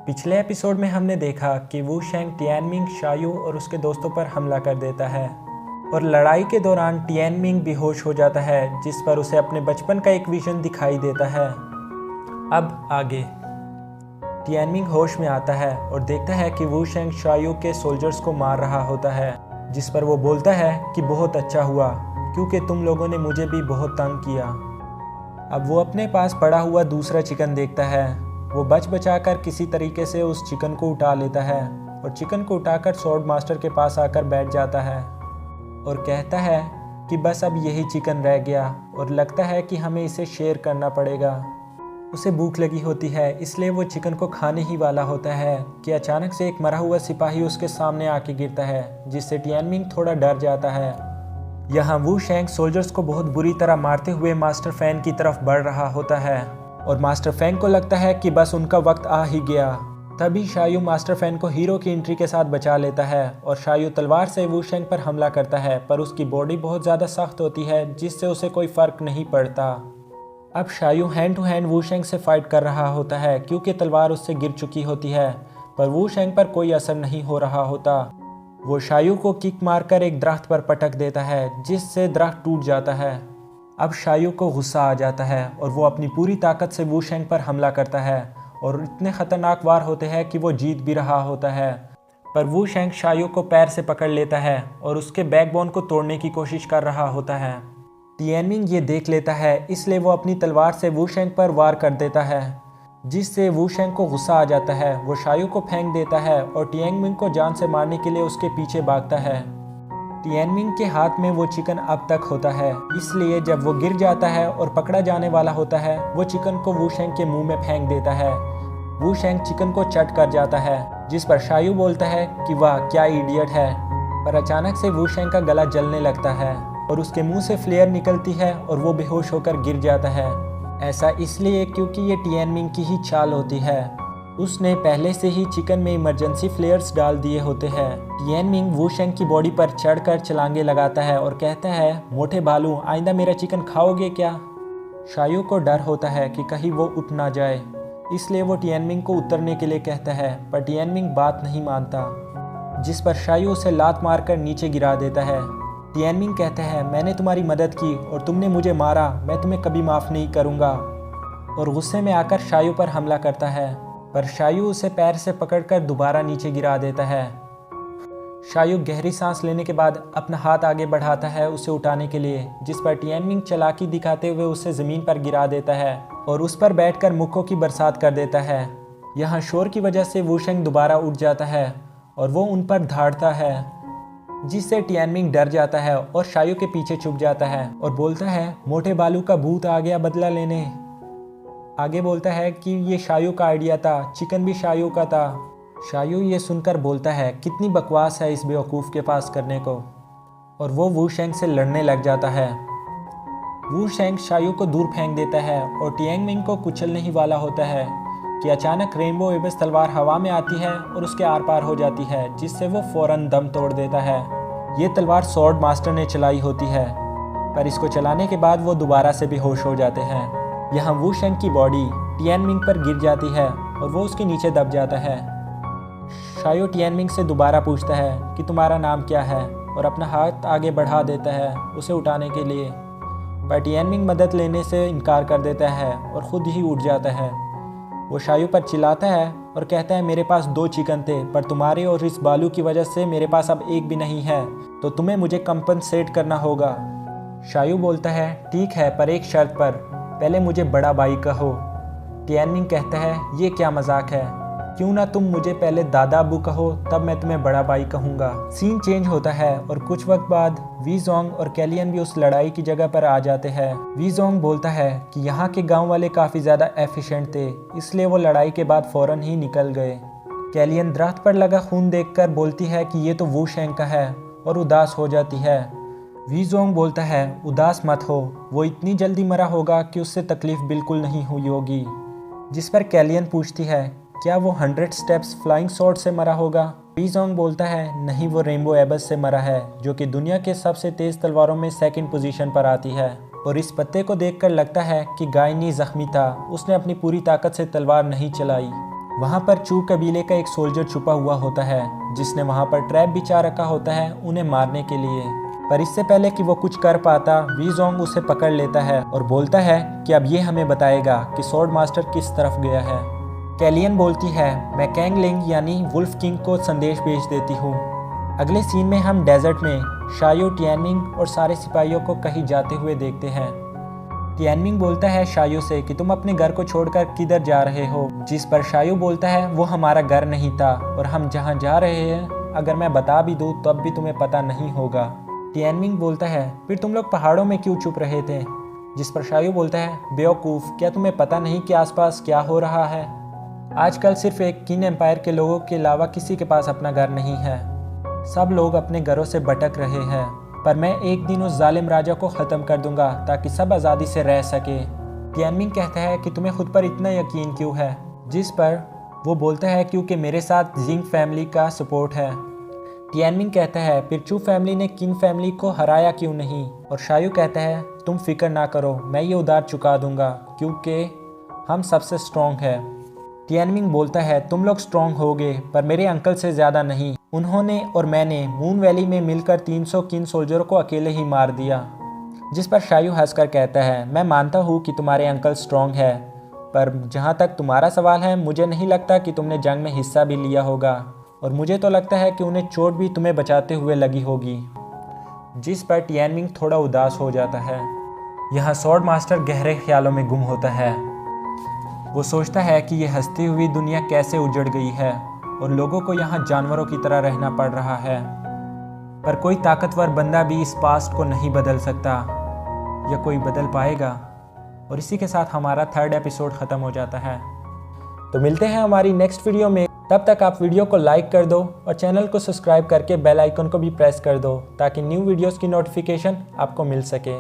पिछले एपिसोड में हमने देखा कि वू शेंग टियानमिंग, शायू और उसके दोस्तों पर हमला कर देता है और लड़ाई के दौरान टियानमिंग बेहोश हो जाता है, जिस पर उसे अपने बचपन का एक विजन दिखाई देता है। अब आगे टियानमिंग होश में आता है और देखता है कि वू शेंग शायू के सोल्जर्स को मार रहा होता है, जिस पर वो बोलता है कि बहुत अच्छा हुआ क्योंकि तुम लोगों ने मुझे भी बहुत तंग किया। अब वो अपने पास पड़ा हुआ दूसरा चिकन देखता है। वो बच बचाकर किसी तरीके से उस चिकन को उठा लेता है और चिकन को उठाकर स्वॉर्ड मास्टर के पास आकर बैठ जाता है और कहता है कि बस अब यही चिकन रह गया और लगता है कि हमें इसे शेयर करना पड़ेगा। उसे भूख लगी होती है, इसलिए वो चिकन को खाने ही वाला होता है कि अचानक से एक मरा हुआ सिपाही उसके सामने आके गिरता है, जिससे टियानमिंग थोड़ा डर जाता है। यहाँ वू शेंग सोल्जर्स को बहुत बुरी तरह मारते हुए मास्टर फैंग की तरफ बढ़ रहा होता है और मास्टर फैंग को लगता है कि बस उनका वक्त आ ही गया। तभी शायू मास्टर फैंग को हीरो की एंट्री के साथ बचा लेता है और शायू तलवार से वू शेंग पर हमला करता है, पर उसकी बॉडी बहुत ज़्यादा सख्त होती है, जिससे उसे कोई फ़र्क नहीं पड़ता। अब शायू हैंड टू हैंड वू शेंग से फाइट कर रहा होता है क्योंकि तलवार उससे गिर चुकी होती है, पर वू शेंग पर कोई असर नहीं हो रहा होता। वो शायू को किक मारकर एक दरख्त पर पटक देता है, जिससे दरख्त टूट जाता है। अब शायू को गुस्सा आ जाता है और वो अपनी पूरी ताकत से वू शेंग पर हमला करता है और इतने ख़तरनाक वार होते हैं कि वो जीत भी रहा होता है, पर वू शेंग शायू को पैर से पकड़ लेता है और उसके बैकबोन को तोड़ने की कोशिश कर रहा होता है। टियानमिंग ये देख लेता है, इसलिए वो अपनी तलवार से वू शेंग पर वार कर देता है, जिससे वू शेंग को गुस्सा आ जाता है। वो शायू को फेंक देता है और टियानमिंग को जान से मारने के लिए उसके पीछे भागता है। टियानमिंग के हाथ में वो चिकन अब तक होता है, इसलिए जब वो गिर जाता है और पकड़ा जाने वाला होता है, वो चिकन को वू शेंग के मुंह में फेंक देता है। वू शेंग चिकन को चट कर जाता है, जिस पर शायू बोलता है कि वाह क्या इडियट है, पर अचानक से वू शेंग का गला जलने लगता है और उसके मुंह से फ्लेयर निकलती है और वो बेहोश होकर गिर जाता है। ऐसा इसलिए क्योंकि ये टियानमिंग की ही चाल होती है। उसने पहले से ही चिकन में इमरजेंसी फ्लेयर्स डाल दिए होते हैं। टियानमिंग वू शेंग की बॉडी पर चढ़कर छलांगे लगाता है और कहता है, मोटे भालू आइंदा मेरा चिकन खाओगे क्या? शायू को डर होता है कि कहीं वो उठ ना जाए, इसलिए वो टियानमिंग को उतरने के लिए कहता है, पर टियानमिंग बात नहीं मानता, जिस पर शायू उसे लात मारकर नीचे गिरा देता है। टियानमिंग कहता है, मैंने तुम्हारी मदद की और तुमने मुझे मारा, मैं तुम्हें कभी माफ़ नहीं करूँगा, और गुस्से में आकर शायू पर हमला करता है, पर शायू उसे पैर से पकड़कर दोबारा नीचे गिरा देता है। शायू गहरी सांस लेने के बाद अपना हाथ आगे बढ़ाता है उसे उठाने के लिए, जिस पर टियानमिंग चालाकी दिखाते हुए उसे ज़मीन पर गिरा देता है और उस पर बैठकर मुक्कों की बरसात कर देता है। यहाँ शोर की वजह से वू शेंग दोबारा उठ जाता है और वो उन पर धाड़ता है, जिससे टियानमिंग डर जाता है और शायू के पीछे छुप जाता है और बोलता है, मोटे बालू का भूत आ गया बदला लेने। आगे बोलता है कि ये शायू का आइडिया था, चिकन भी शायू का था। शायू ये सुनकर बोलता है, कितनी बकवास है इस बेवकूफ़ के पास करने को, और वो वू शेंग से लड़ने लग जाता है। वू शेंग शायू को दूर फेंक देता है और टियानमिंग को कुचलने ही वाला होता है कि अचानक रेनबो एबस तलवार हवा में आती है और उसके आर पार हो जाती है, जिससे वो फ़ौरन दम तोड़ देता है। ये तलवार स्वॉर्ड मास्टर ने चलाई होती है, पर इसको चलाने के बाद वो दोबारा से बेहोश हो जाते हैं। यहाँ वू शेंग की बॉडी टियानमिंग पर गिर जाती है और वो उसके नीचे दब जाता है। शायू टियानमिंग से दोबारा पूछता है कि तुम्हारा नाम क्या है, और अपना हाथ आगे बढ़ा देता है उसे उठाने के लिए, पर टियानमिंग मदद लेने से इनकार कर देता है और ख़ुद ही उठ जाता है। वो शायू पर चिल्लाता है और कहता है, मेरे पास 2 चिकन थे, पर तुम्हारे और इस बालू की वजह से मेरे पास अब एक भी नहीं है, तो तुम्हें मुझे कंपनसेट करना होगा। शायू बोलता है, ठीक है, पर एक शर्त पर, पहले मुझे बड़ा भाई कहो। टियानमिंग कहता है, ये क्या मजाक है, क्यों ना तुम मुझे पहले दादा अबू कहो, तब मैं तुम्हें बड़ा भाई कहूँगा। सीन चेंज होता है और कुछ वक्त बाद वी जोंग और कैलियन भी उस लड़ाई की जगह पर आ जाते हैं। वी जोंग बोलता है कि यहाँ के गांव वाले काफ़ी ज़्यादा एफिशिएंट थे, इसलिए वो लड़ाई के बाद फ़ौरन ही निकल गए। कैलियन दरख्त पर लगा खून देखकर बोलती है कि ये तो वू शेंग का है और उदास हो जाती है। वी जोंग बोलता है, उदास मत हो, वो इतनी जल्दी मरा होगा कि उससे तकलीफ़ बिल्कुल नहीं हुई होगी, जिस पर कैलियन पूछती है, क्या वो 100 स्टेप्स फ्लाइंग स्वॉर्ड से मरा होगा? वी जोंग बोलता है, नहीं, वो रेनबो एबस से मरा है, जो कि दुनिया के सबसे तेज़ तलवारों में 2nd पोजीशन पर आती है, और इस पत्ते को देखकर लगता है कि गायनी ज़ख्मी था, उसने अपनी पूरी ताकत से तलवार नहीं चलाई। वहाँ पर चू कबीले का एक सोल्जर छुपा हुआ होता है जिसने वहाँ पर ट्रैप बिछा रखा होता है उन्हें मारने के लिए। पर इससे पहले कि वो कुछ कर पाता, वीजोंग उसे पकड़ लेता है और बोलता है कि अब ये हमें बताएगा कि स्वॉर्ड मास्टर किस तरफ गया है। कैलियन बोलती है, मैं कैंग लिंग यानी वुल्फ किंग को संदेश भेज देती हूँ। अगले सीन में हम डेजर्ट में शायो, टियानमिंग और सारे सिपाहियों को कहीं जाते हुए देखते हैं। टियानमिंग बोलता है शायो से कि तुम अपने घर को छोड़कर किधर जा रहे हो, जिस पर शायो बोलता है वो हमारा घर नहीं था और हम जहाँ जा रहे हैं अगर मैं बता भी दूँ तब भी तुम्हें पता नहीं होगा। टियानमिंग बोलता है, फिर तुम लोग पहाड़ों में क्यों छुप रहे थे, जिस पर शायो बोलता है, बेवकूफ़, क्या तुम्हें पता नहीं कि आसपास क्या हो रहा है। आजकल सिर्फ एक किन एम्पायर के लोगों के अलावा किसी के पास अपना घर नहीं है। सब लोग अपने घरों से भटक रहे हैं, पर मैं एक दिन उस जालिम राजा को ख़त्म कर दूंगा ताकि सब आज़ादी से रह सके। टियानमिंग कहता है कि तुम्हें खुद पर इतना यकीन क्यों है, जिस पर वो बोलता है क्योंकि मेरे साथ जिंग फैमिली का सपोर्ट है। टियानमिंग कहता है, फिर चू फैमिली ने किंग फैमिली को हराया क्यों नहीं, और शायू कहता है, तुम फिक्र ना करो, मैं ये उधार चुका दूंगा क्योंकि हम सबसे स्ट्रॉन्ग है। टियानमिंग बोलता है, तुम लोग स्ट्रॉन्ग होगे पर मेरे अंकल से ज़्यादा नहीं। उन्होंने और मैंने मून वैली में मिलकर 300 किन सोल्जरों को अकेले ही मार दिया। जिस पर शायू हंसकर कहता है, मैं मानता हूँ कि तुम्हारे अंकल स्ट्रॉन्ग है, पर जहाँ तक तुम्हारा सवाल है मुझे नहीं लगता कि तुमने जंग में हिस्सा भी लिया होगा, और मुझे तो लगता है कि उन्हें चोट भी तुम्हें बचाते हुए लगी होगी। जिस पर टियानमिंग थोड़ा उदास हो जाता है। यहाँ स्वॉर्ड मास्टर गहरे ख्यालों में गुम होता है। वो सोचता है कि ये हंसती हुई दुनिया कैसे उजड़ गई है और लोगों को यहाँ जानवरों की तरह रहना पड़ रहा है। पर कोई ताकतवर बंदा भी इस पास्ट को नहीं बदल सकता, या कोई बदल पाएगा। और इसी के साथ हमारा 3rd एपिसोड ख़त्म हो जाता है। तो मिलते हैं हमारी नेक्स्ट वीडियो में। तब तक आप वीडियो को लाइक कर दो और चैनल को सब्सक्राइब करके बेल आइकन को भी प्रेस कर दो ताकि न्यू वीडियोस की नोटिफिकेशन आपको मिल सके।